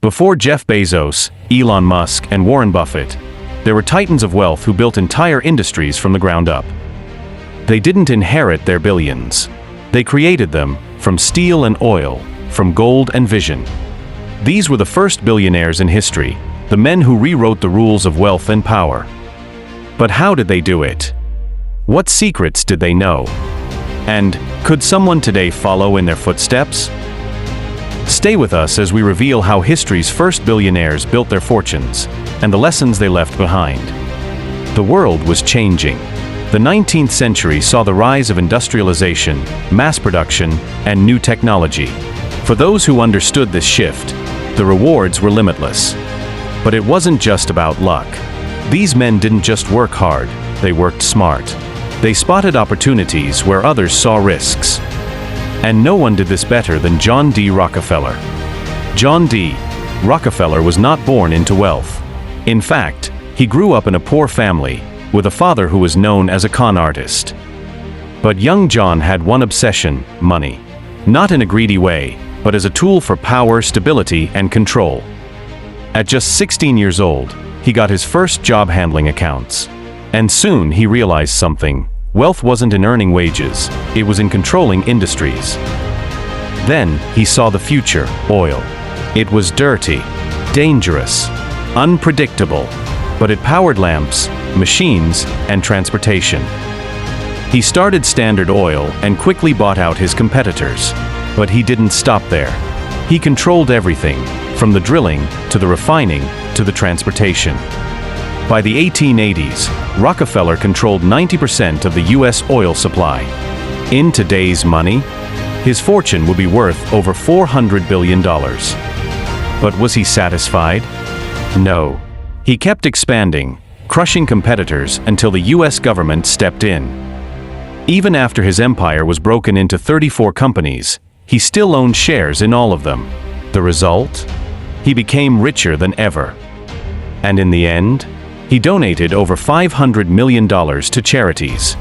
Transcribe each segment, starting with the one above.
Before Jeff Bezos, Elon Musk, and Warren Buffett, there were titans of wealth who built entire industries from the ground up. They didn't inherit their billions. They created them from steel and oil, from gold and vision. These were the first billionaires in history, the men who rewrote the rules of wealth and power. But how did they do it? What secrets did they know? And could someone today follow in their footsteps? Stay with us as we reveal how history's first billionaires built their fortunes, and the lessons they left behind. The world was changing. The 19th century saw the rise of industrialization, mass production, and new technology. For those who understood this shift, the rewards were limitless. But it wasn't just about luck. These men didn't just work hard, they worked smart. They spotted opportunities where others saw risks. And no one did this better than John D. Rockefeller. John D. Rockefeller was not born into wealth. In fact, he grew up in a poor family, with a father who was known as a con artist. But young John had one obsession: money. Not in a greedy way, but as a tool for power, stability, and control. At just 16 years old, he got his first job handling accounts. And soon he realized something. Wealth wasn't in earning wages, it was in controlling industries. Then he saw the future: oil. It was dirty, dangerous, unpredictable, but it powered lamps, machines, and transportation. He started Standard Oil and quickly bought out his competitors. But he didn't stop there. He controlled everything, from the drilling, to the refining, to the transportation. By the 1880s, Rockefeller controlled 90% of the US oil supply. In today's money, his fortune would be worth over $400 billion. But was he satisfied? No. He kept expanding, crushing competitors until the US government stepped in. Even after his empire was broken into 34 companies, he still owned shares in all of them. The result? He became richer than ever. And in the end, he donated over $500 million to charities.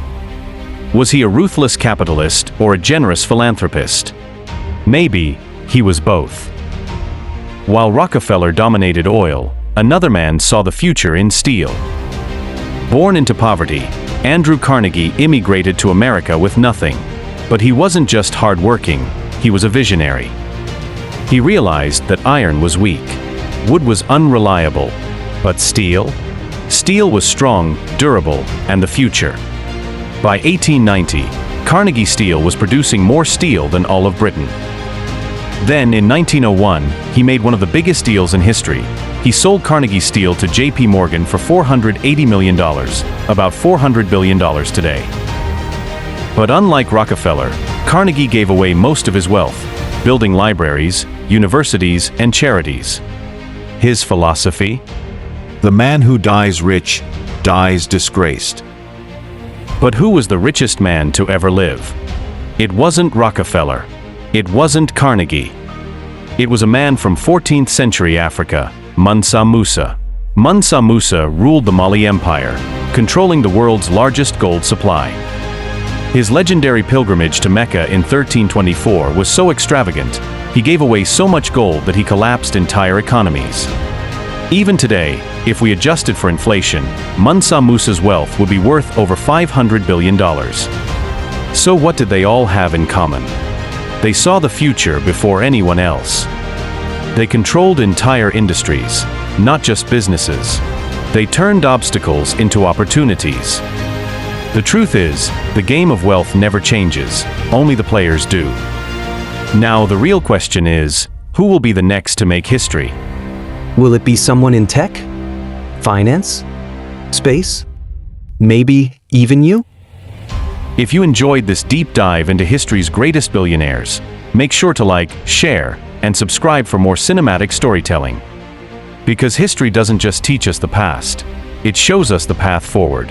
Was he a ruthless capitalist or a generous philanthropist? Maybe he was both. While Rockefeller dominated oil, another man saw the future in steel. Born into poverty, Andrew Carnegie immigrated to America with nothing. But he wasn't just hardworking, he was a visionary. He realized that iron was weak, wood was unreliable, but steel? Steel was strong, durable, and the future. By 1890, Carnegie Steel was producing more steel than all of Britain. Then, in 1901, he made one of the biggest deals in history. He sold Carnegie Steel to J.P. Morgan for $480 million, about $400 billion today. But unlike Rockefeller, Carnegie gave away most of his wealth, building libraries, universities, and charities. His philosophy? The man who dies rich, dies disgraced. But who was the richest man to ever live? It wasn't Rockefeller. It wasn't Carnegie. It was a man from 14th century Africa, Mansa Musa. Mansa Musa ruled the Mali Empire, controlling the world's largest gold supply. His legendary pilgrimage to Mecca in 1324 was so extravagant, he gave away so much gold that he collapsed entire economies. Even today, if we adjusted for inflation, Mansa Musa's wealth would be worth over $500 billion. So what did they all have in common? They saw the future before anyone else. They controlled entire industries, not just businesses. They turned obstacles into opportunities. The truth is, the game of wealth never changes, only the players do. Now the real question is, who will be the next to make history? Will it be someone in tech? Finance? Space? Maybe even you? If you enjoyed this deep dive into history's greatest billionaires, make sure to like, share, and subscribe for more cinematic storytelling. Because history doesn't just teach us the past, it shows us the path forward.